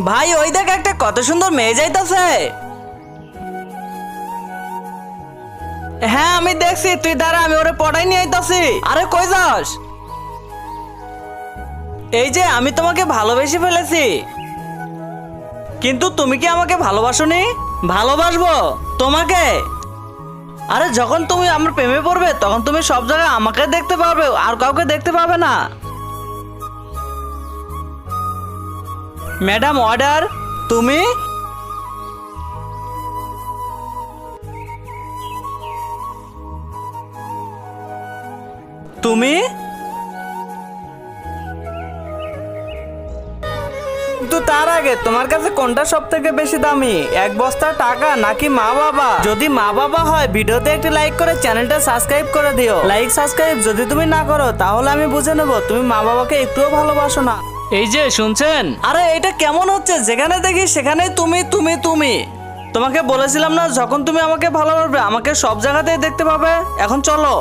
ভাই ওই দেখ একটা কত সুন্দর মেয়ে যাইতাছে। হ্যাঁ আমি দেখছি, তুই দাঁড়া আমি ওরে পড়াই নিয়ে আইতাছি। আরে কই যাস? এই যে আমি তোমাকে ভালোবেসে ফেলেছি। কিন্তু তুমি কি আমাকে ভালোবাসোনি? ভালোবাসবো তোমাকে। আরে যখন তুমি আমার প্রেমে পড়বে তখন তুমি সব জায়গায় আমাকে দেখতে পাবে, আর কাউকে দেখতে পাবে না। Madam order. তুমি তুমি কিন্তু তার আগে তোমার কাছে কোনটা সব থেকে বেশি দামি, এক বস্তা টাকা নাকি মা বাবা? যদি মা বাবা হয় ভিডিওতে একটি লাইক করে চ্যানেলটা সাবস্ক্রাইব করে দিও। লাইক সাবস্ক্রাইব যদি তুমি না করো তাহলে আমি বুঝে নেব তুমি মা বাবাকে একটুও ভালোবাসো না। এই যে শুনছেন? আরে এটা কেমন হচ্ছে, যেখানে দেখি সেখানে তুমি তুমি তুমি। তোমাকে বলেছিলাম না যখন তুমি আমাকে ভালোবাসবে আমাকে সব জায়গাতেই দেখতে পাবে। এখন চলো।